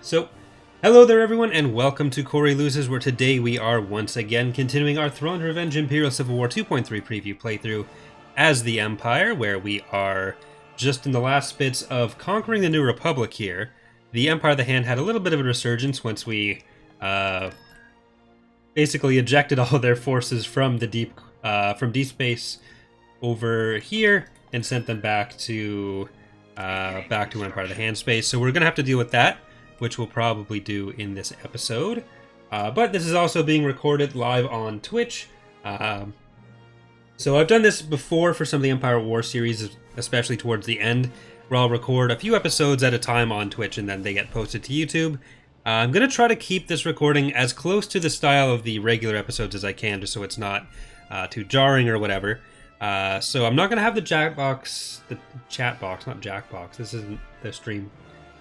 So, hello there everyone, and welcome to Corey Loses, where today we are once again continuing our Thrawn Revenge Imperial Civil War 2.3 preview playthrough as the Empire, where we are just in the last bits of conquering the New Republic here. The Empire of the Hand had a little bit of a resurgence once we basically ejected all of their forces from the deep space over here and sent them back to Empire of the Hand space. So we're gonna have to deal with that, which we'll probably do in this episode. But this is also being recorded live on Twitch. So I've done this before for some of the Empire War series, especially towards the end, where I'll record a few episodes at a time on Twitch and then they get posted to YouTube. I'm going to try to keep this recording as close to the style of the regular episodes as I can, just so it's not too jarring or whatever. So I'm not going to have the chat box, not Jackbox, this isn't the stream.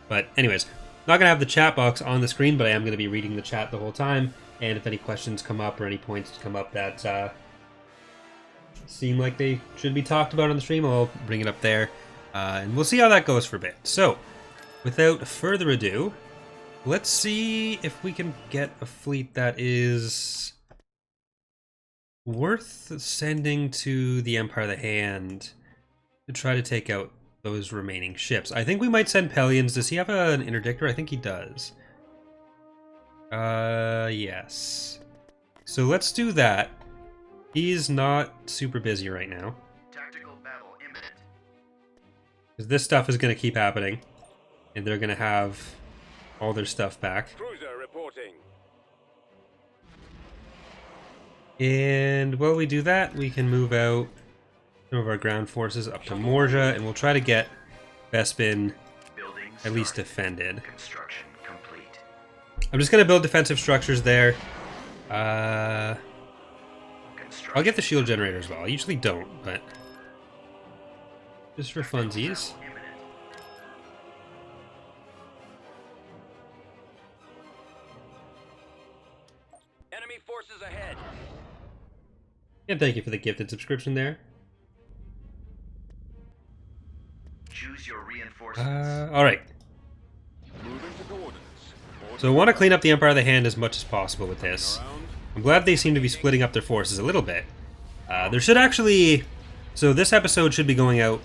But anyways, not going to have the chat box on the screen, but I am going to be reading the chat the whole time. And if any questions come up or any points come up that seem like they should be talked about on the stream, I'll bring it up there. And we'll see how that goes for a bit. So, without further ado, let's see if we can get a fleet that is worth sending to the Empire of the Hand to try to take out those remaining ships. I think we might send Pelions. Does he have an interdictor? I think he does. Yes. So let's do that. He's not super busy right now. Tactical battle imminent. Because this stuff is going to keep happening. And they're going to have all their stuff back. Cruiser reporting. And while we do that, we can move out some of our ground forces up to Moorja, and we'll try to get Bespin at least defended. Construction complete. I'm just going to build defensive structures there. I'll get the shield generator as well. I usually don't, but just for funsies. Enemy forces ahead. And thank you for the gifted subscription there. Choose your reinforcements. Alright. Moving to coordinates. So I want to clean up the Empire of the Hand as much as possible with this. I'm glad they seem to be splitting up their forces a little bit. There should actually... So this episode should be going out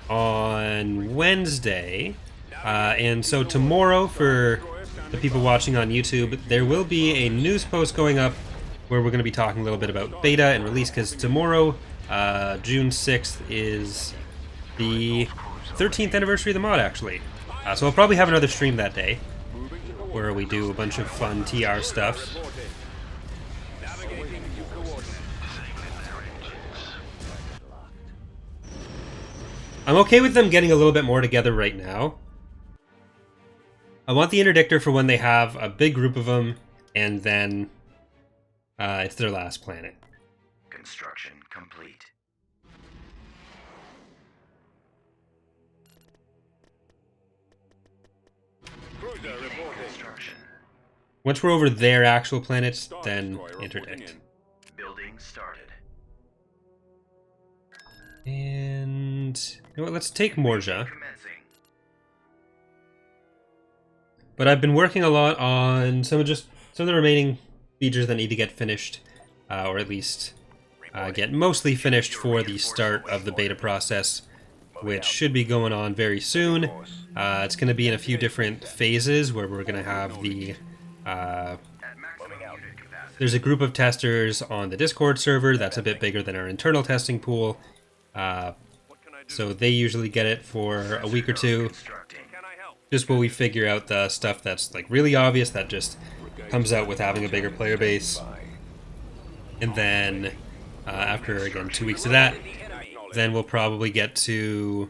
on Wednesday. And so tomorrow, for the people watching on YouTube, there will be a news post going up where we're going to be talking a little bit about beta and release, because tomorrow, June 6th, is the 13th anniversary of the mod, actually. So I'll probably have another stream that day, where we do a bunch of fun TR stuff. Navigating to coordinates. I'm okay with them getting a little bit more together right now. I want the interdictor for when they have a big group of them, and then it's their last planet. Construction complete. Cruiser reporting. Construction. Once we're over their actual planets, Star then Destroyer reporting interdict. in. Building started. And you know what, let's take Moorja. Commencing. But I've been working a lot on some of the remaining features that need to get finished, or at least get mostly finished for the start of the beta process, which should be going on very soon. It's going to be in a few different phases where we're going to have the... At maximum unit capacity. There's a group of testers on the Discord server that's a bit bigger than our internal testing pool. So they usually get it for a week or two, Constructing. Can I help? just while we figure out the stuff that's like really obvious that just comes out with having a bigger player base. And then after again 2 weeks of that, then we'll probably get to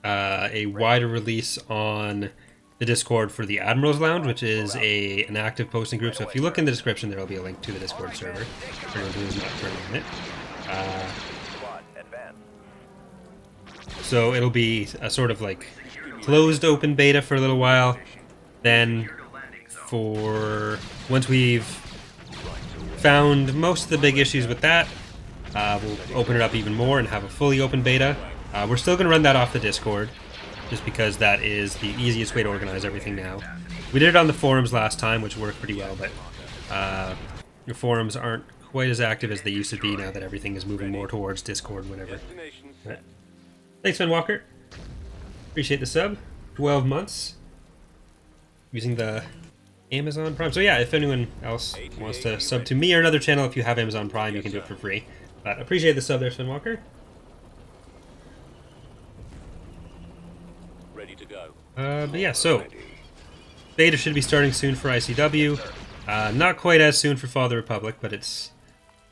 a wider release on the Discord for the Admiral's Lounge, which is an active posting group. So if you look in the description, there will be a link to the Discord server. Squad advance. So it'll be a sort of like closed open beta for a little while. Then for once we've found most of the big issues with that, we'll open it up even more and have a fully open beta. We're still going to run that off the Discord. just because that is the easiest way to organize everything now. We did it on the forums last time, which worked pretty well, but the forums aren't quite as active as they used to be now that everything is moving more towards Discord and whatever. Destination Right. set. Thanks, Ben Walker. Appreciate the sub. 12 months. Using the Amazon Prime. So yeah, if anyone else wants to sub to me or another channel, if you have Amazon Prime, you can do it for free. But appreciate the sub there, Sven Walker. Ready to go. But yeah, so beta should be starting soon for ICW. Not quite as soon for Father Republic, but it's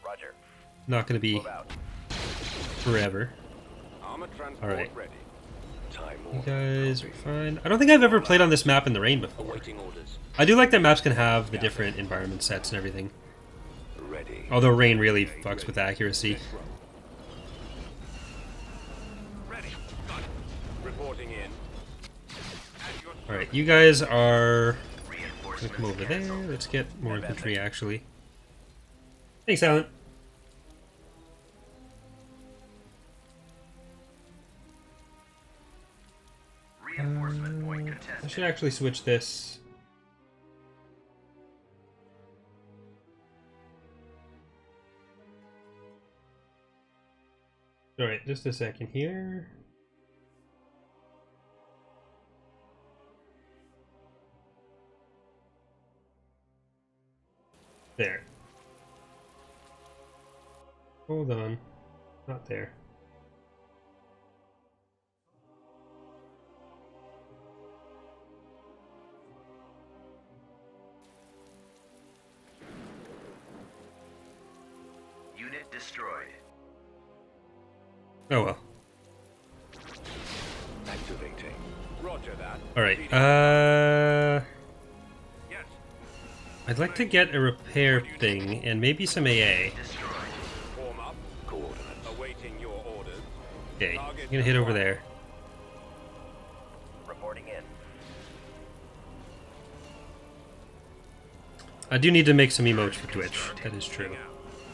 Roger. not going to be Move out. forever. Armor transport Alright. ready. Time You order. guys are fine. I don't think I've ever played on this map in the rain before. Awaiting orders. I do like that maps can have the different environment sets and everything. Ready. Although rain really fucks with accuracy. Ready. Got it. Reporting in. Alright, you guys are gonna come over there. Let's get more infantry actually. Thanks, Alan. Reinforcement point I contested. should actually switch this. Alright, just a second here. There. Hold on. Not there. Unit destroyed. Oh well. Activating. Roger that. Alright, Yes. I'd like to get a repair thing and maybe some AA. Destroyed. Form up. Coordinates. Awaiting your orders. Okay, I'm gonna hit over there. Reporting in. I do need to make some emotes for Twitch, that is true.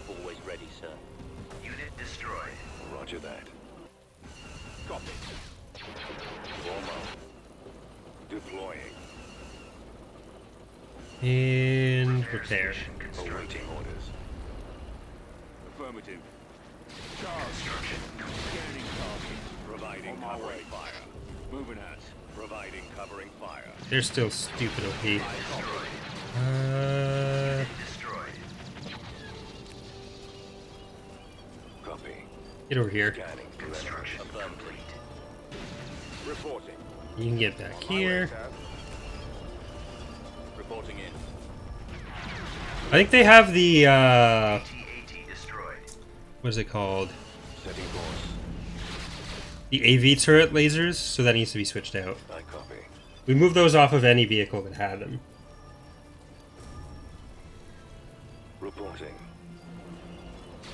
Always ready, sir. Unit destroyed. Roger that. Copy. Form up. Deploying. And repair. Awaiting orders. Affirmative. Charge. Scanning target. Providing covering fire. Moving at. Providing covering fire. They're still stupid OP. Destroyed. Copy. Get over here. Scanning. Construction complete. Reporting. You can get back here. Reporting in. I think they have the, AT destroyed. what is it called? Setting course. The AV turret lasers, so that needs to be switched out. I copy. We moved those off of any vehicle that had them. Reporting.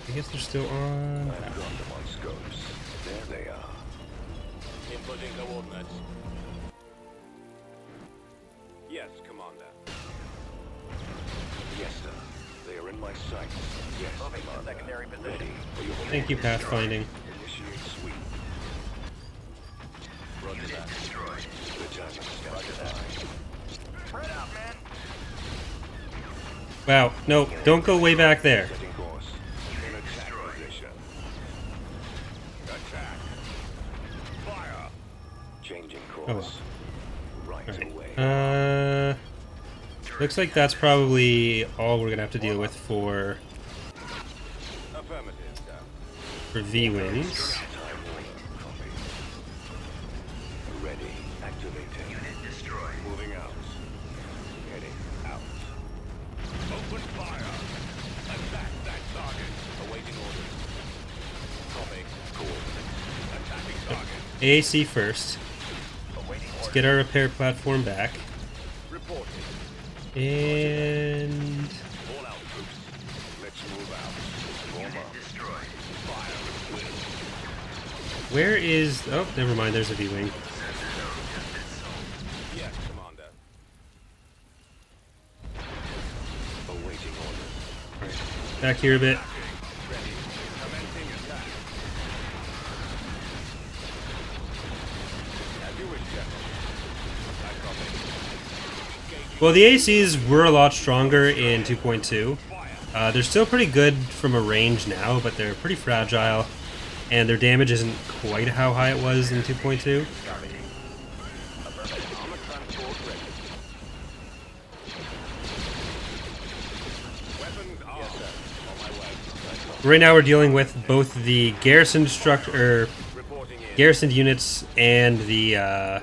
I guess they're still on. I've got them on scopes. There they are. Inputting coordinates. Yes, Commander. Yes, sir. They are in my sights. Yes, Commander. Secondary position. Ready for your Thank you, pathfinding. initiate sweep. Roger that. Destroyed. Good time to step. Roger that. Spread out, man. Wow, no, don't go way back there. Setting course. In attack position. Attack. Fire. Changing course. Right away. Alright. Looks like that's probably all we're gonna have to deal with for Affirmative, sir. V-Wings. Time warning. Copy. Ready. Activating. Unit destroyed. Moving out. Heading out. Open fire. Attack that target. Awaiting orders. Copy. Coordinates. Attacking target. AAC first. Awaiting Let's orders. get our repair platform back. Reporting. And All out troops. Let's move out. Form Unit up. destroyed. Fire at will. where is... Oh, never mind, there's a V-Wing. Yes, Commander. Awaiting orders. Alright, back here a bit. Ready. Commencing attack. As you wish, Well, the ACs were a lot stronger in 2.2. They're still pretty good from a range now, but they're pretty fragile, and their damage isn't quite how high it was in 2.2. Right now we're dealing with both the garrison garrisoned units and the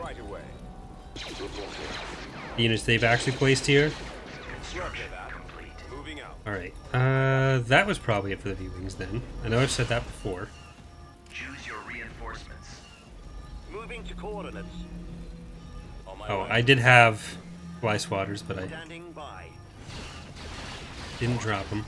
units they've actually placed here. Alright, that was probably it for the V-Wings then. I know I've said that before. Choose your reinforcements. Moving to coordinates. On my Oh, way. I did have fly swatters, but I Standing by. didn't drop them.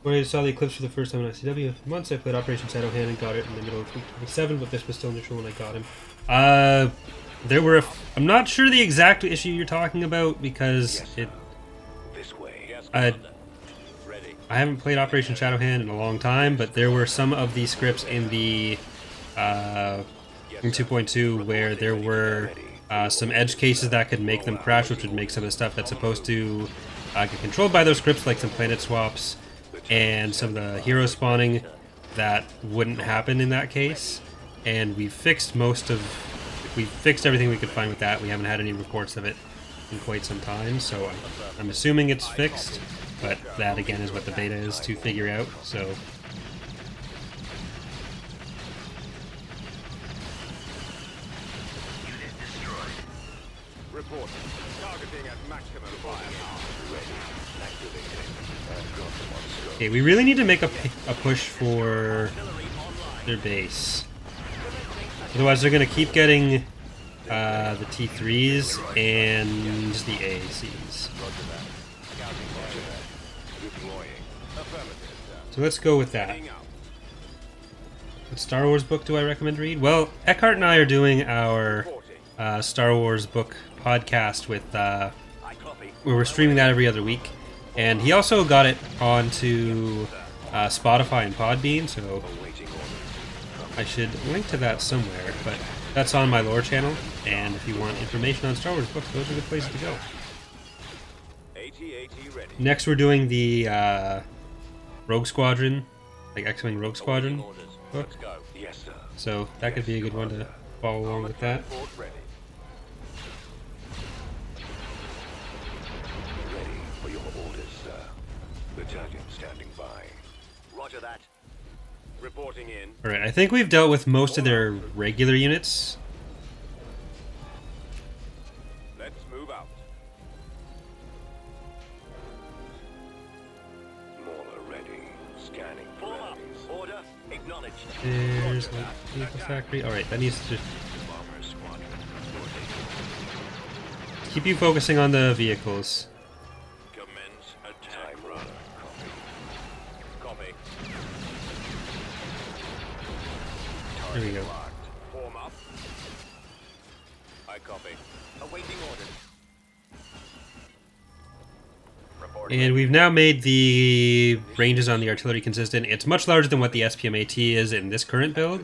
When I saw the Eclipse for the first time in ICW, for months I played Operation Shadowhand and got it in the middle of week 27, but this was still neutral when I got him. There were I'm not sure the exact issue you're talking about because This way. Yes, I Commander. Ready. haven't played Operation Shadowhand in a long time, but there were some of these scripts in the in 2.2 where there were some edge cases that could make them crash, which would make some of the stuff that's supposed to get controlled by those scripts, like some planet swaps and some of the hero spawning, that wouldn't happen in that case. And we fixed everything we could find with that. We haven't had any reports of it in quite some time, so I'm assuming it's fixed, but that again is what the beta is to figure out. So Unit destroyed. Report. Targeting at maximum firepower. Ready. Activating. okay, we really need to make a push for their base. Otherwise, they're going to keep getting the T3s and the AACs. Deploying. Affirmative. So let's go with that. Heading out. What Star Wars book do I recommend to read? Well, Eckhart and I are doing our Star Wars book podcast with I copy. where we're streaming that every other week, and he also got it onto Spotify and Podbean, so Awaiting orders. I should link to that somewhere, but that's on my lore channel, and if you want information on Star Wars books, those are the places to go. AT-AT ready. Next we're doing the Rogue Squadron, like X-Wing Rogue Squadron Awaiting orders. book, Let's go. Yes, sir. so that could be a good one to follow along with that. Transport ready. Ready for your orders, sir. Battalion standing by. Roger that. Reporting in. Alright, I think we've dealt with most of their regular units. Let's move out. Moorja ready. Scanning. Form up. Order acknowledged. There's the vehicle factory. Alright, that needs to Bomber squadron. keep you focusing on the vehicles. Commence attack. Time runner. Copy. Copy. There we go. Locked. Form up. I copy. Awaiting orders. Reporting. And we've now made the ranges on the artillery consistent. It's much larger than what the SPMAT is in this current build,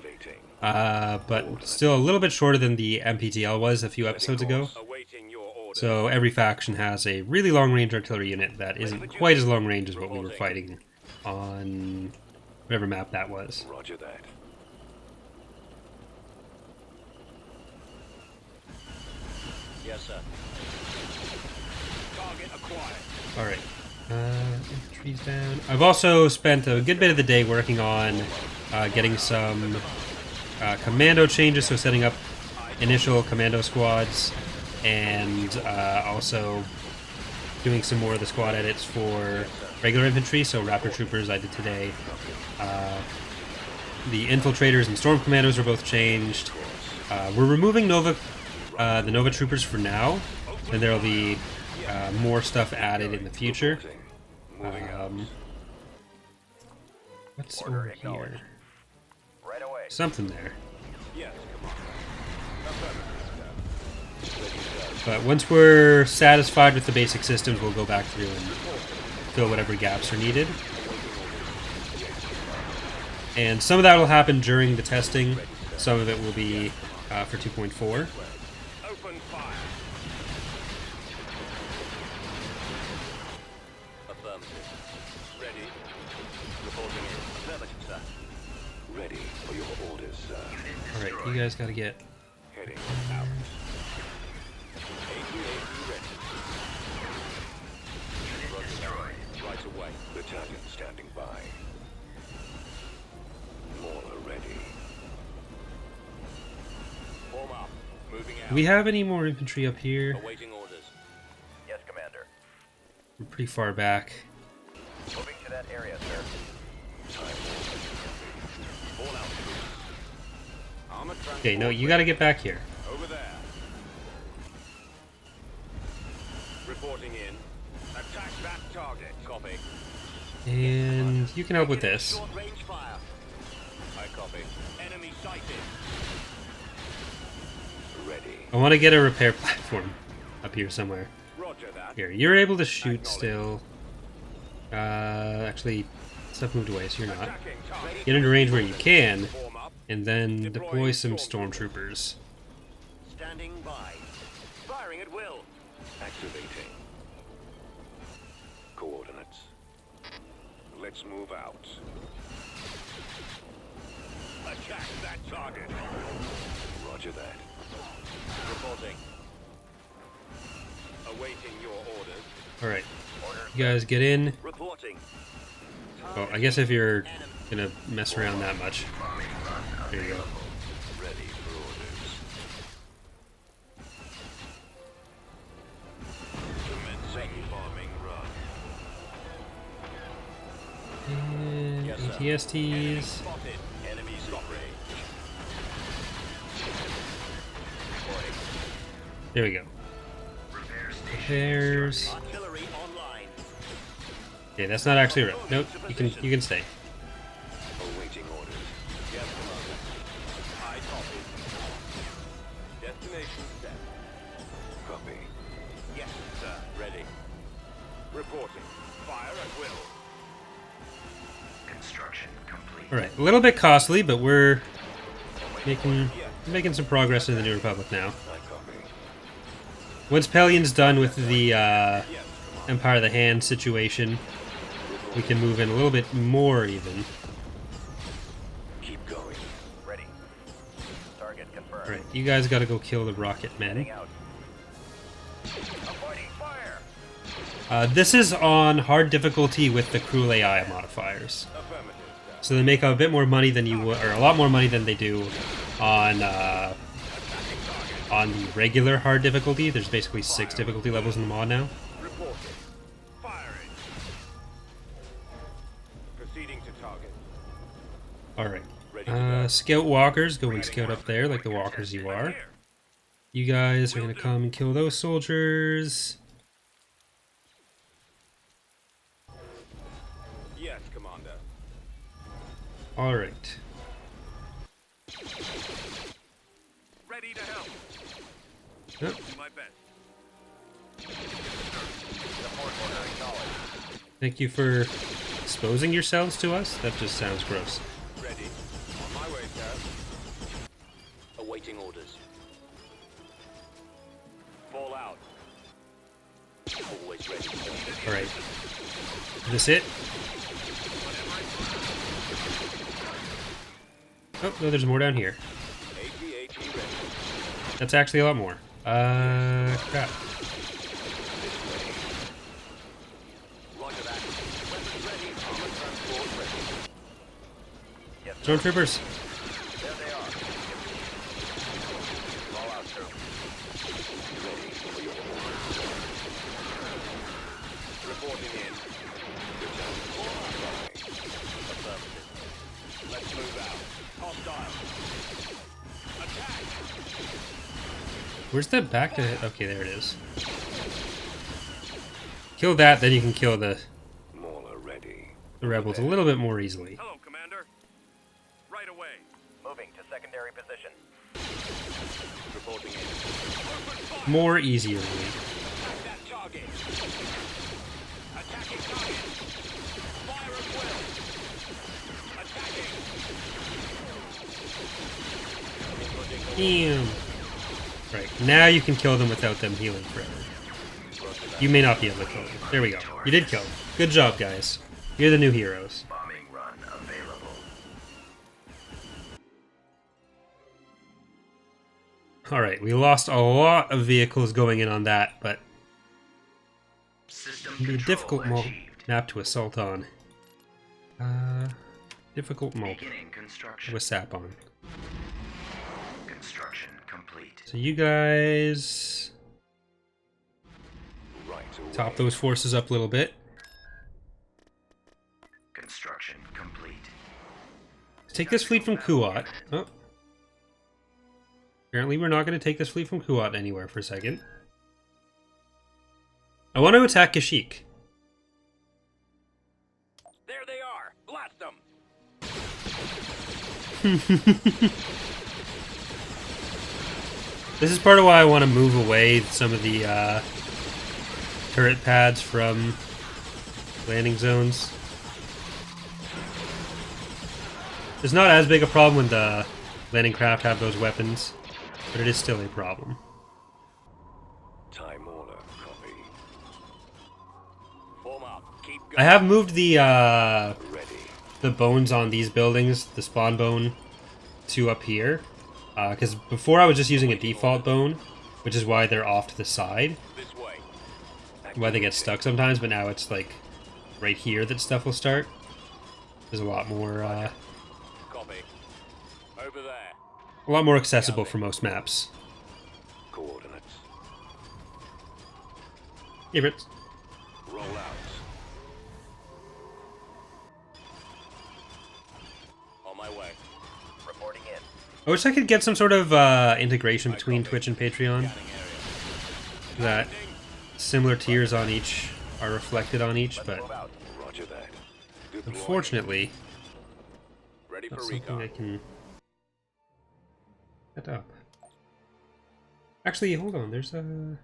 Activating. but still a little bit shorter than the MPTL was a few episodes ago. Awaiting your order. So every faction has a really long-range artillery unit that isn't quite as long-range as what we were fighting on whatever map that was. Roger that. Yes, sir. Target acquired. Alright. Infantry's down. I've also spent a good bit of the day working on getting some commando changes, so setting up initial commando squads, and also doing some more of the squad edits for regular infantry, so Raptor Troopers I did today. The Infiltrators and Storm Commandos were both changed. We're removing the Nova Troopers for now, and there will be more stuff added in the future. What's over here? Right away. Something there. Yes, come on. Affirmative, sir. But once we're satisfied with the basic systems, we'll go back through and fill whatever gaps are needed. And some of that will happen during the testing. Some of it will be for 2.4. Open fire. Affirmative. Ready. Reporting in. Affirmative, sir. Ready for your orders, sir. Alright, you guys gotta get... Heading out. AT-AT ready. Right away. Battalion standing by. Moorja ready. Form up. Moving out. Do we have any more infantry up here? Awaiting orders. Yes, Commander. We're pretty far back. Moving to that area, sir. Time Fall out. Armor Okay, no, you gotta get back here. over there. Reporting in. Attack that target. Copy. And you can help with this. Short range fire. I copy. Enemy sighted. Ready. I want to get a repair platform up here somewhere. Roger that. Here, you're able to shoot still. Actually, stuff moved away, so you're not. Attacking target. Get into range where you can, Form up. and then deploy some stormtroopers. Standing by. Firing at will. Activating. Coordinates. Let's move out. Attack that target. Roger that. Reporting. Awaiting your orders. Alright, you guys get in. Reporting. Well, I guess if you're gonna mess around that much. There you go. Ready for orders. Commencing bombing run. And Yes, sir. ATSTs. Spotted. Enemies in range. Reporting. There we go. Repairs. Artillery online. Okay, that's not actually right. Nope, you can stay. Awaiting orders. Yes, Commander. I copy. Destination set. Copy. Yes, sir. Ready. Reporting. Fire at will. Alright, a little bit costly, but we're making some progress in the New Republic now. I copy. Once Pellion's done with the Empire of the Hand situation, we can move in a little bit more even. Keep going. Ready. Target confirmed. Alright, you guys gotta go kill the rocket men. Heading out. Avoiding fire. This is on hard difficulty with the cruel AI modifiers. Affirmative. So they make a bit more money than you would, or a lot more money than they do on the regular hard difficulty. There's basically 6 difficulty levels in the mod now. Reporting. Firing. Proceeding to target. Alright. Scout walkers, go and scout up there like the walkers you are. You guys are gonna come and kill those soldiers. Yes, Commander. Alright. Ready to help. Yep. Do my best. Support order acknowledged. Thank you for exposing yourselves to us. That just sounds gross. Ready. On my way, sir. Awaiting orders. Fall out. Always ready. Alright. Is this it? Oh, no, there's more down here. AT-AT ready. That's actually a lot more. Crap. Roger that. Weapons ready. Armor transport ready. Yes, sir. Stormtroopers. There they are. Roll out, sir. Reporting in. Affirmative. Let's move out. Hostile. Attack. Where's the back to hit? Okay, there it is. Kill that, then you can kill the Moorja ready. rebels a little bit more easily. Hello, Commander. Right away. Moving to secondary position. Reporting in. More easily. Attack that target. Attacking target. Fire at will. Attacking. Damn. Right, now you can kill them without them healing forever. You may not be able to kill them. There we go. You did kill them. Good job, guys. You're the new heroes. Bombing run available. Alright, we lost a lot of vehicles going in on that, but System it'll be a control difficult achieved. map to assault on. Difficult map Beginning construction. with sap on. Construction complete. So you guys Right away. top those forces up a little bit. Construction complete. Take this fleet from Kuat. Oh. Apparently we're not going to take this fleet from Kuat anywhere for a second. I want to attack Kashyyyk. There they are. Blast them. This is part of why I want to move away some of the turret pads from landing zones. It's not as big a problem when the landing craft have those weapons, but it is still a problem. Time order. Copy. Form up. Keep going. I have moved the Ready. bones on these buildings, the spawn bone, to up here. Because before I was just using a default bone, which is why they're off to the side, This way. why they get stuck sometimes, but now it's like right here that stuff will start. There's a lot more Copy. Over there. a lot more accessible for most maps. Coordinates. Yeah, but Roll out. On my way. Reporting in. I wish I could get some sort of integration between Twitch and Patreon. Scanning area. That similar tiers on each are reflected on each, Move but out. Roger that. Deploy. unfortunately, Ready for not something I recon. can set up. Actually, hold on, there's a...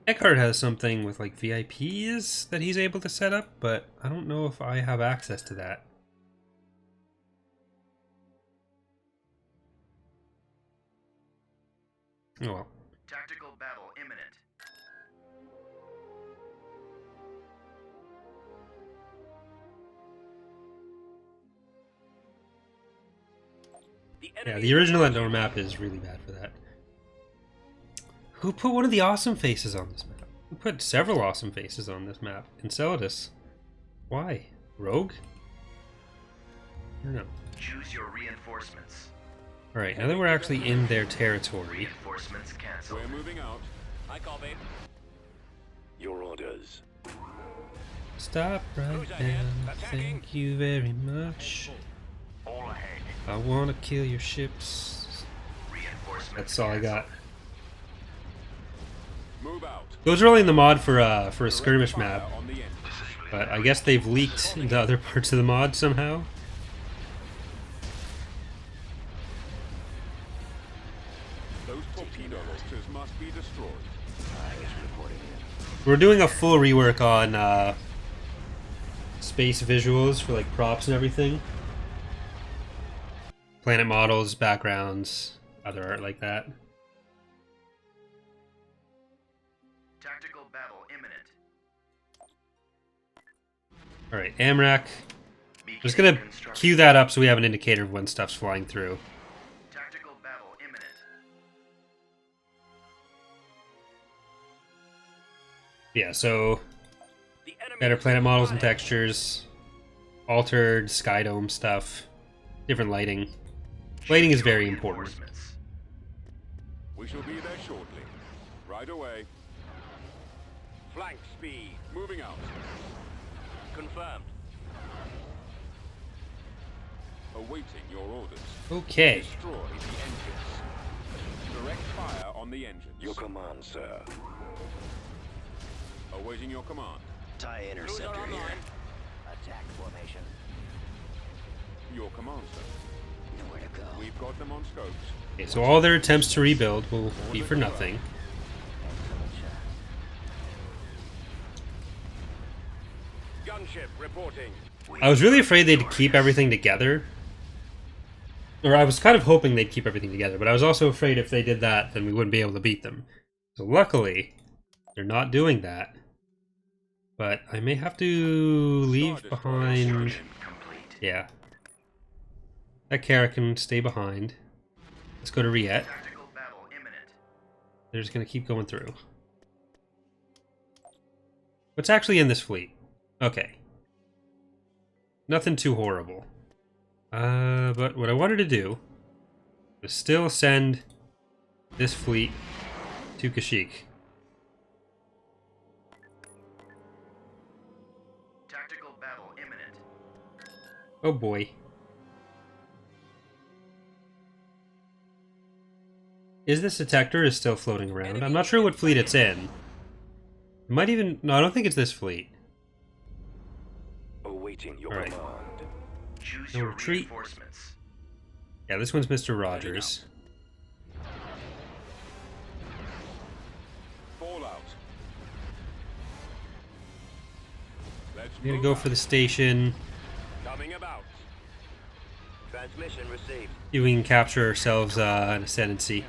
Eckhart has something with like VIPs that he's able to set up, but I don't know if I have access to that. Oh well. Tactical battle imminent. The Yeah, enemy the original Endor map is really bad for that. Who put one of the awesome faces on this map? Who put several awesome faces on this map? Enceladus. Why? Rogue? I don't know. Choose your reinforcements. Alright, now that we're actually in their territory, Reinforcements cancelled. We're moving out. I copy. Your orders. stop right now. Thank you very much. All ahead. I wanna kill your ships. Reinforcements. That's all I got. Move out. Those are only in the mod for a skirmish Fire map, on the end. but I guess they've leaked into other parts of the mod somehow. Those torpedo launchers must be destroyed. We're doing a full rework on space visuals for like props and everything. Planet models, backgrounds, other art like that. Tactical battle imminent. Alright, AMRAC. Beginning Just gonna construction. cue that up so we have an indicator of when stuff's flying through. Tactical battle imminent. Yeah, so The enemy better is planet models and spotted. textures, altered sky dome stuff, different lighting. Lighting is very important. Reinforcements. We shall be there shortly. Right away. Flank speed. Moving out. Confirmed. Awaiting your orders. Okay. Destroy the engines. Direct fire on the engines. Your command, sir. Awaiting your command. TIE Crews are interceptor online. here. Attack formation. Your command, sir. Nowhere to go. We've got them on scopes. Okay, so all their attempts to rebuild will be for nothing. Excellent shot. Gunship reporting. I was really afraid they'd keep everything together. Or I was kind of hoping they'd keep everything together, but I was also afraid if they did that, then we wouldn't be able to beat them. So luckily, they're not doing that. But I may have to leave behind... Yeah. That Kara can stay behind. Let's go to Riet. They're just going to keep going through. What's actually in this fleet? Okay. Nothing too horrible. But what I wanted to do was still send this fleet to Kashyyyk. Tactical battle imminent. Oh boy. Is this detector is still floating around? I'm not sure what fleet it's in. It might even... No, I don't think it's this fleet. Awaiting your Alright. command. Choose No your retreat. reinforcements. Yeah, this one's Mr. Rogers. Fallout. Let's I'm gonna move go out. for the station. Coming about. Transmission received. See if we can capture ourselves an ascendancy.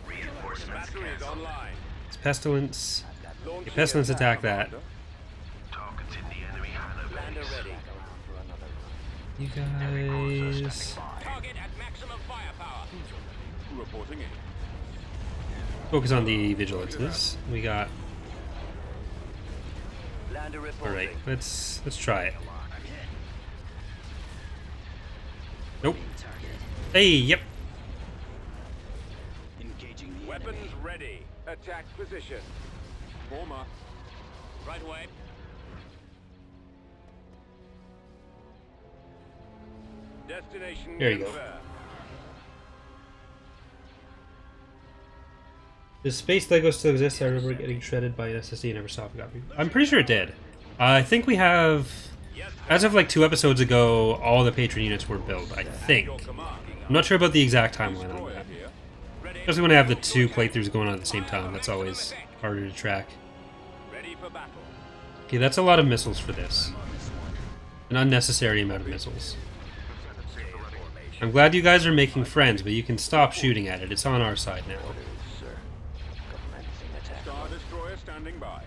Reinforcements Battery is canceled. online. It's Pestilence. Launching Okay, Pestilence attack that. Commander. Targets in the enemy halo Lander base. ready. You guys... Target at maximum firepower. Reporting in. Focus on the vigilances. We got... Lander reporting. Alright, let's try it. Nope. Hey, yep. Weapons ready. Attack position. Former. Right away. Destination There you go. confirmed. Does Space Lego still exist? I remember getting shredded by an SSD and never stopped. I'm pretty sure it did. I think we have... As of like 2 episodes ago, all the patron units were built, I think. Your command. I'm not sure about the exact timeline on Destroyer that. here. Ready. Especially when I have the 2 playthroughs going on at the same time, that's always harder to track. Ready for battle. Okay, that's a lot of missiles for this. An unnecessary amount of missiles. I'm glad you guys are making friends, but you can stop shooting at it. It's on our side now. Sir. Commencing attack. Star Destroyer standing by.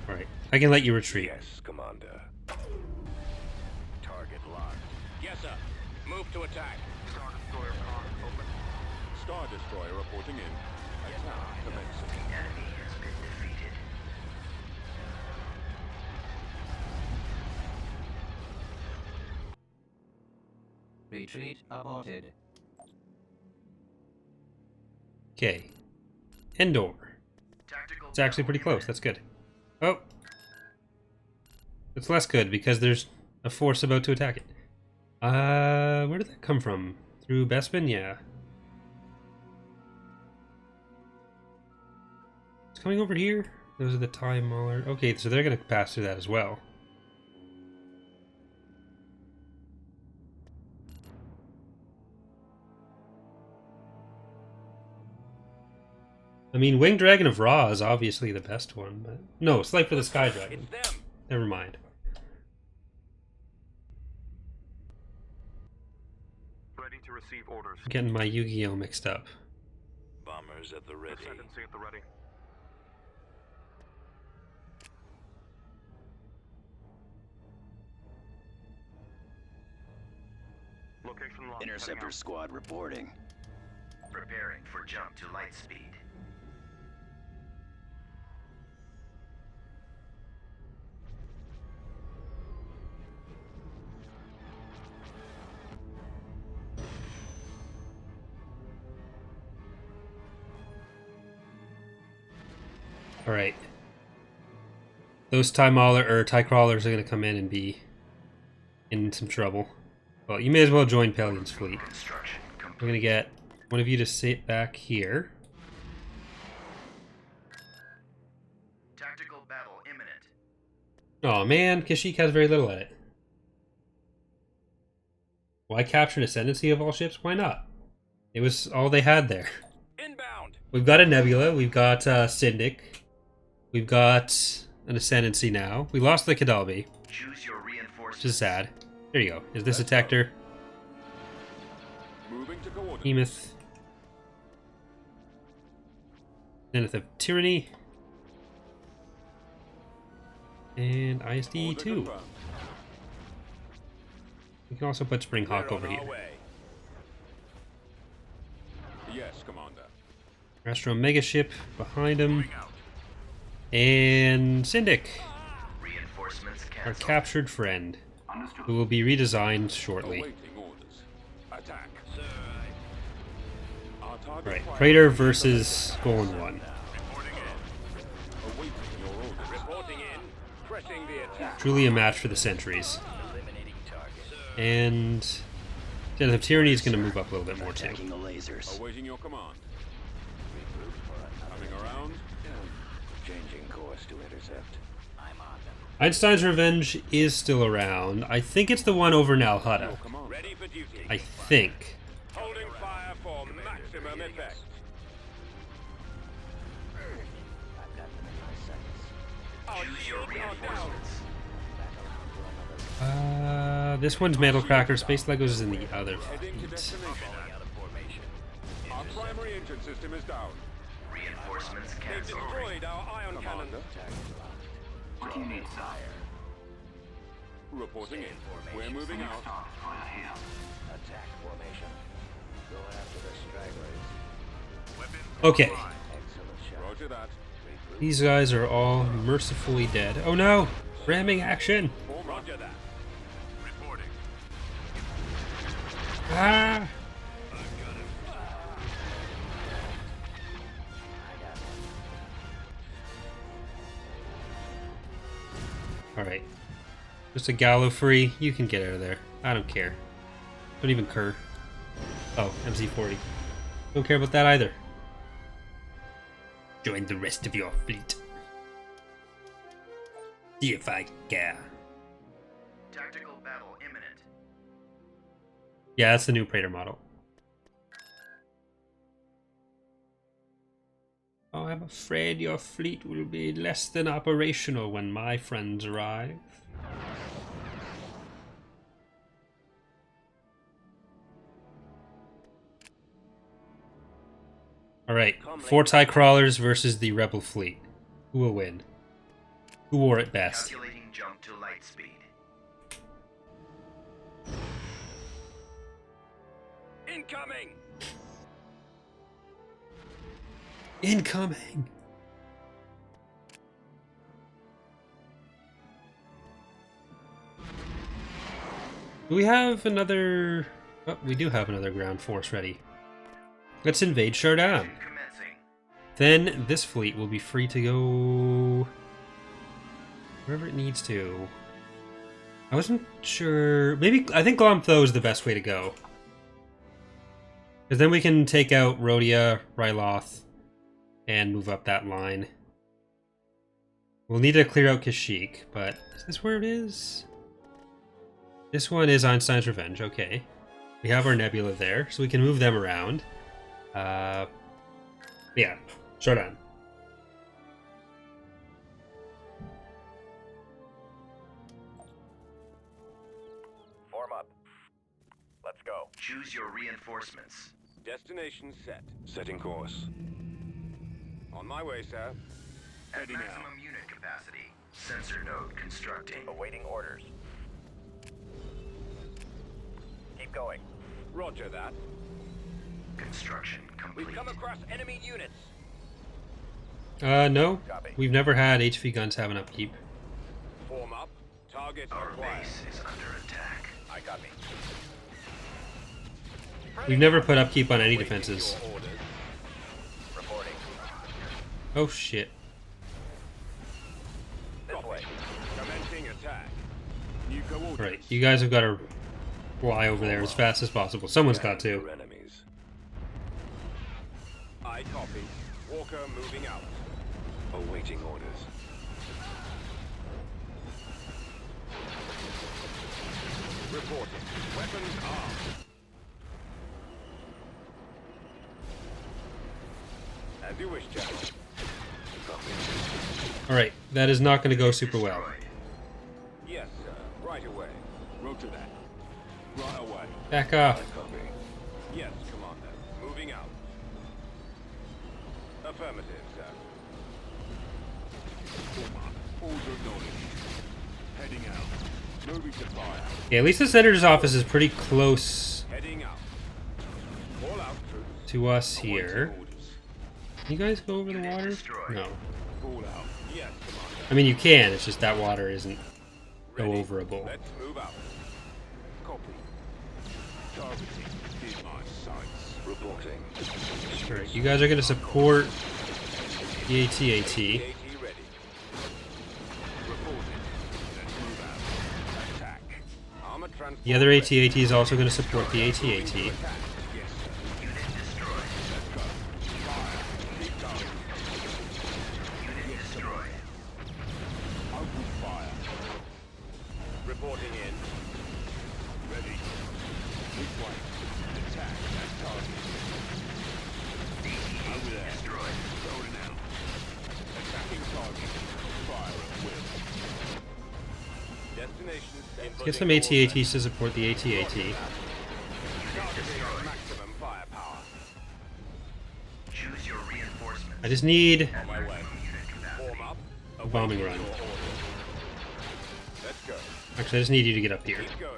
Alright, I can let you retreat. Yes, Commander. Target locked. Yes, sir. Move to attack. Star Destroyer open. Star Destroyer reporting in. Attack commencing. Enemy has been defeated. Retreat aborted. Okay. Endor. Tactical It's actually pretty close, that's good. Oh! It's less good because there's a force about to attack it. Where did that come from? Through Bespin? Yeah. It's coming over here? Those are the Time Mauler. Okay, so they're gonna pass through that as well. I mean, Winged Dragon of Ra is obviously the best one, but... No, Slight for the Sky Dragon. It's them. Never mind. Ready to receive orders. I'm getting my Yu-Gi-Oh mixed up. Bombers at the ready. Ascendancy at the ready. Location locked. Interceptor squad reporting. Preparing for jump to light speed. Alright. Those Tie Mauler or Tie Crawlers are gonna come in and be in some trouble. Well, you may as well join Pellion's fleet. Construction I'm complete. gonna get one of you to sit back here. Tactical battle imminent. Oh man, Kashyyyk has very little at it. Why capture an ascendancy of all ships? Why not? It was all they had there. Inbound. We've got a Nebula, we've got Syndic, We've got an ascendancy now. We lost the Kadalbi, Choose your reinforcements. which is sad. There you go. Is this a Tector? Moving to coordinates. Behemoth. Zenith of Tyranny. And ISD Order 2. confirmed. We can also put Spring Hawk We're over on our here. way. Yes, Commander. Astro Megaship behind him. Moving out. And Syndic, Reinforcements our cancelled. captured friend, who will be redesigned shortly. Awaiting orders. Attack. Our target Right, fire- Praetor versus Golem 1. Reporting in. Awaiting your orders. Reporting in. Pressing the attack. Truly a match for the sentries. Eliminating target. And Zenith of Tyranny is going to move up a little bit more too. Attacking the lasers. Awaiting your command. Regroup for another Coming around. changing course to intercept. I'm on them. Einstein's Revenge is still around. I think it's the one over Your Nalhutta. command. Ready for duty. I think. Holding fire for maximum effect. I've got them in my sights. Our Choose your shields are down. reinforcements. Back around to another. This one's Metal Cracker. Space Legos is in the other Heading to fleet. destination. Out of formation. Our primary engine system is down. Reinforcements They've cancelled. destroyed our ion cannons. Commander. What do you need, sire? Reporting in. We're moving out. Attack formation. Go after the stragglers. Okay, Excellent shot. Roger that. these guys are all mercifully dead. Oh no! Ramming action! Roger that. Reporting. Ah! Alright. Just a Gallo free. You can get out of there. I don't care. Don't even care. Oh, MC40. Don't care about that either. Join the rest of your fleet. See if I care. Tactical battle imminent. Yeah, that's the new Praetor model. Oh, I'm afraid your fleet will be less than operational when my friends arrive. Alright, 4 TIE crawlers versus the Rebel fleet. Who will win? Who wore it best? Calculating jump to light speed. Incoming. Incoming! Do we have another... Oh, we do have another ground force ready. Let's invade Showdown. Commencing. Then this fleet will be free to go... wherever it needs to. I wasn't sure... Maybe... I think Glomtho is the best way to go. Because then we can take out Rhodia, Ryloth, and move up that line. We'll need to clear out Kashyyyk, but is this where it is? This one is Einstein's Revenge, okay. We have our Nebula there, so we can move them around. Yeah, Showdown. Form up. Let's go. Choose your reinforcements. Destination set. Setting course. On my way, sir. At Ready now. maximum unit capacity. Sensor node constructing. Awaiting orders. Keep going. Roger that. Construction complete. We've come across enemy units. No. Copy. We've never had HV guns have an upkeep. Form up. Target Our acquired. base is under attack. I copy. We've never put upkeep on any defenses. Your orders. Reporting. Oh shit. This way. Commencing attack. New coordinates. Right, you guys have got to fly over there as fast as possible. Someone's got to. Your enemies. I copy. Walker moving out. Awaiting orders. Reporting. Weapons armed. As you wish, General. Copy. Alright, that is not going to go super well. Yes, sir. Right away. Roger that. Right away. Back off. Copy. Yes, Commander. Moving out. Affirmative, sir. Order acknowledged. Heading out. Moving to fire. Yeah, at least the senator's office is pretty close Heading out. All out troops. to us Awaiting here. orders. Can you guys go over the water? No. All out. Yes, Commander. I mean, you can, it's just that water isn't go Ready. overable. Let's move out. Copy. Targeting in my sights. Reporting. Alright, you guys are going to support the AT-AT. AT ready. Reporting. Let's move out. Attack. Armor transport. The other AT-AT is also going to support the AT-AT. Yes, sir. Unit destroyed. Let's go. Fire. Keep going. Unit destroyed. Open fire. Reporting in. Ready. This way. Attack that target. Over there. Destroyed. Rolling out. Attacking target. Fire at will. Destination. Get some AT-ATs to support the AT-AT. Targeting at maximum firepower. Choose your reinforcements. I just need On my way. Form up. a bombing run. Awaiting your orders. Let's go. Actually, I just need you to get up here. Keep going.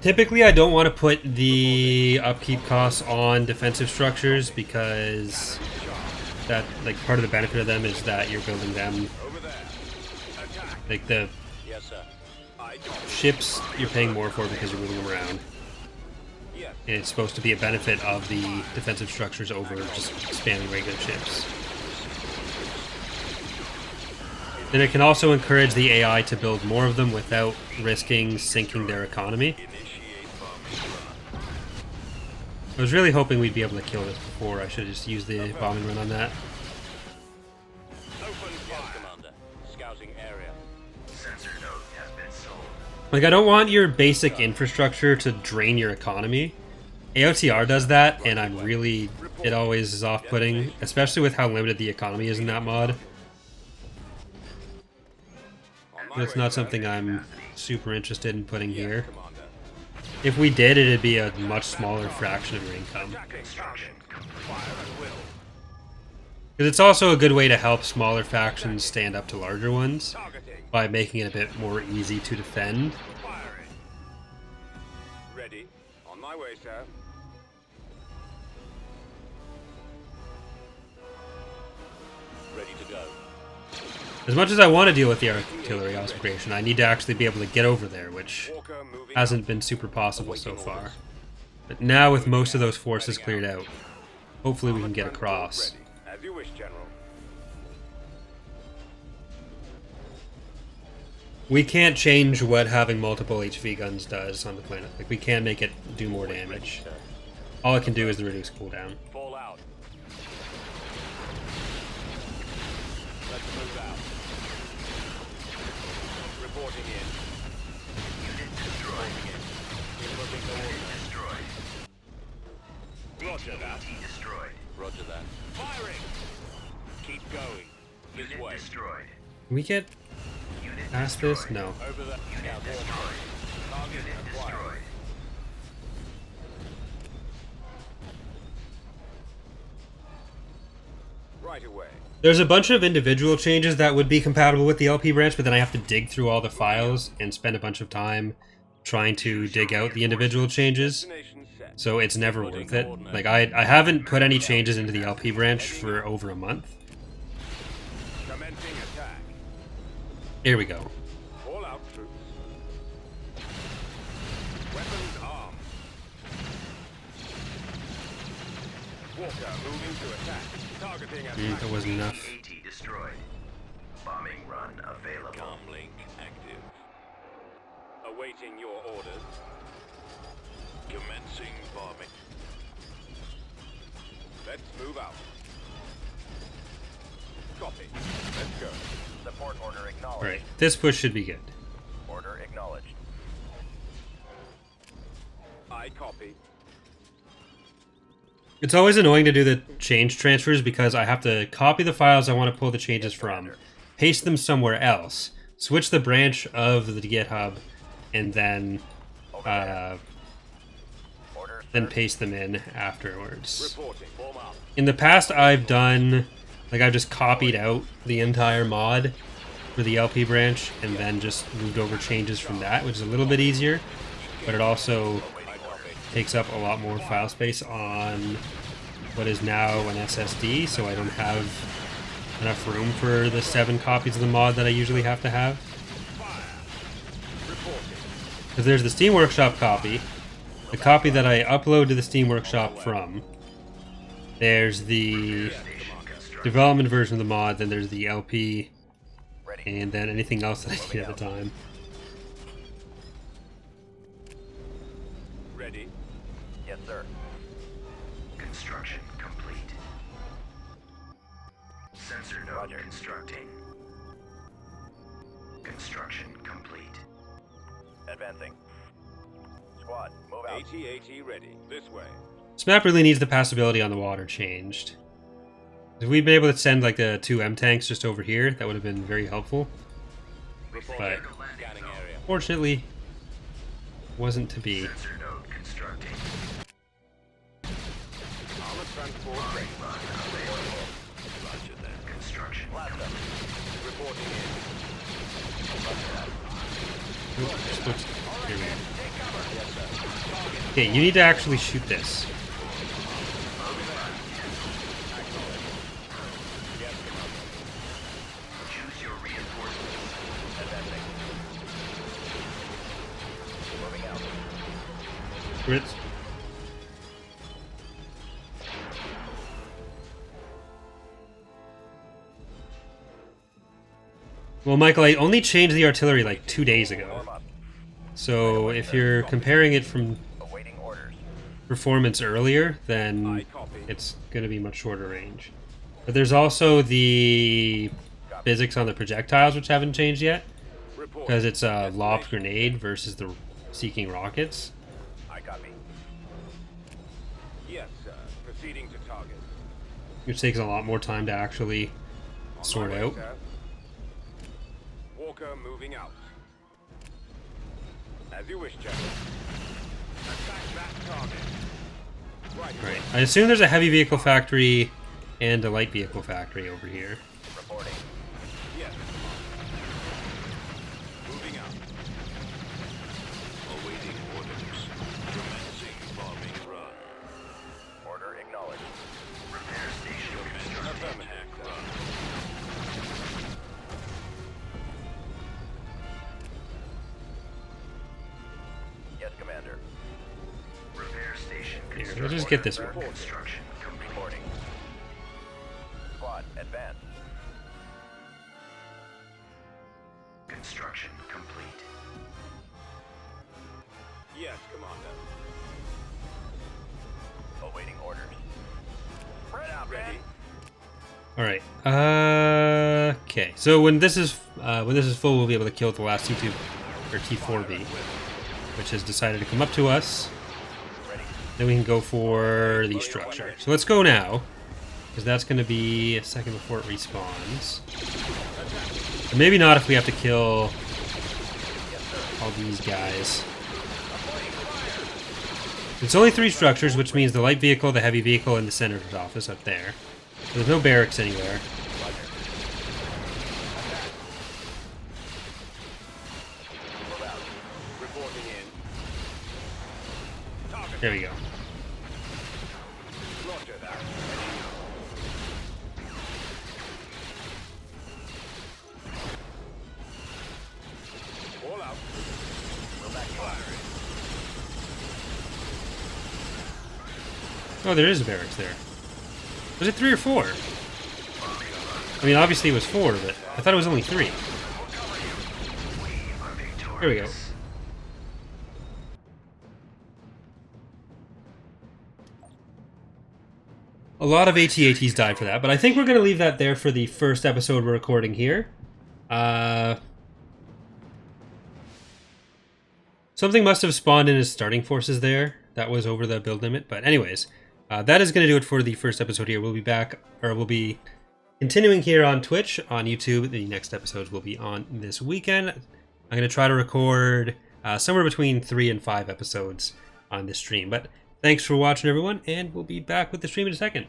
Typically, I don't want to put the upkeep costs on defensive structures because that, like, part of the benefit of them is that you're building them, Over there. Attack. like, the Yes, sir. I got ships you're paying more for because you're moving them around. Yes. And it's supposed to be a benefit of the defensive structures over just spamming regular ships. Then it can also encourage the AI to build more of them without risking sinking their economy. Initiate bombing run. I was really hoping we'd be able to kill this before. I should have just used the bombing run on that. Open fire. Yes, Commander. Scouting area. Sensor node has been sold. Like, I don't want your basic infrastructure to drain your economy. AOTR does that, and I'm really... It always is off-putting, especially with how limited the economy is in that mod. On my But it's way, not sir. something I'm super interested in putting Yes, here. Commander. If we did, it'd be a much smaller fraction of your income. Attacking target. Fire at will. Because it's also a good way to help smaller factions stand up to larger ones Targeting. by making it a bit more easy to defend. Firing. Ready. On my way, sir. Ready to go. As much as I want to deal with the artillery aspiration, I need to actually be able to get over there, which Walker moving. hasn't been super possible so far. But now with most of those forces cleared out, hopefully we can get across. Ready. As you wish, General. We can't change what having multiple HV guns does on the planet. Like, we can make it do more damage. All it can do is reduce cooldown. Fall out. Let's move out. Reporting in. Unit destroyed. Inputting the Unit order. destroyed. Roger that. AT destroyed. Roger that. Firing! Keep going. This Unit way. destroyed. Can we get Unit past this? destroyed. No. Over the Unit scout destroyed. Target Unit acquired. destroyed. Right away. There's a bunch of individual changes that would be compatible with the LP branch, but then I have to dig through all the files and spend a bunch of time trying to dig out the individual changes. Destination set. So it's never worth it. Like, I haven't put any changes into the LP branch for over a month. Commencing attack. Here we go. All out troops. Weapons armed. Walker moving to attack. Targeting at That wasn't enough. AT destroyed. Bombing run available. Comlink active. Awaiting your orders. Commencing bombing. Let's move out. Copy. Let's go. Support order acknowledged. Alright, this push should be good. Order acknowledged. I copy. It's always annoying to do the change transfers because I have to copy the files I want to pull the changes from, paste them somewhere else, switch the branch of the GitHub, and then paste them in afterwards. In the past, I've just copied out the entire mod for the LP branch and then just moved over changes from that, which is a little bit easier, but it also takes up a lot more file space on what is now an SSD, so I don't have enough room for the 7 copies of the mod that I usually have to have. Because there's the Steam Workshop copy, the copy that I upload to the Steam Workshop from. There's the development version of the mod, then there's the LP, and then anything else that I need at the time. Ready? Yes, sir. Construction complete. Sensor node constructing. Construction complete. Advancing. Squad, move out. AT-AT ready. This way. This map really needs the passability on the water changed. If we'd been able to send like the 2 M tanks just over here, that would have been very helpful. But Scanning area. fortunately, wasn't to be. Sensor node constructing. Armored transport ready. Roger that. Construction Reporting in. Oops, here we go. Okay, you need to actually shoot this. Choose your reinforcements. Moving out. Ritz. Well, Michael, I only changed the artillery like 2 days ago. So if you're comparing it from Awaiting orders. performance earlier, then it's going to be much shorter range. But there's also the physics on the projectiles, which haven't changed yet, because it's a lobbed grenade versus the seeking rockets. I copy. Yes, sir. Proceeding to target. Which takes a lot more time to actually sort On my way, out. sir. Walker moving out. As you wish, General. Attack that target. Right. I assume there's a heavy vehicle factory and a light vehicle factory over here. Reporting. Yes. Moving out. Awaiting orders. Commencing bombing run. Order acknowledged. Repair station constructing. Affirmative. Run. Yes, Commander. Repair station Here, constructing. let's just get this one. Construction complete. Reporting. Squad, advance. Construction complete. Yes, Commander. Awaiting orders. Spread out, Ready. All right. Okay. So when this is full, we'll be able to kill the last T2 or T4B, which has decided to come up to us. Then we can go for the structure. So let's go now, because that's going to be a second before it respawns. And maybe not if we have to kill all these guys. It's only 3 structures, which means the light vehicle, the heavy vehicle, and the senator's office up there. So there's no barracks anywhere. Reporting in. Target. There we go. Roger that. All out. We're back firing. Oh, there is a barracks there. Was it 3 or 4? I mean, obviously it was 4, but I thought it was only 3. There we go. A lot of AT-ATs died for that, but I think we're going to leave that there for the first episode we're recording here. Something must have spawned in his starting forces there. That was over the build limit, but anyways. That is going to do it for the first episode here. We'll be back, or we'll be continuing here on Twitch, on YouTube. The next episodes will be on this weekend. I'm going to try to record somewhere between 3 and 5 episodes on this stream. But thanks for watching, everyone, and we'll be back with the stream in a second.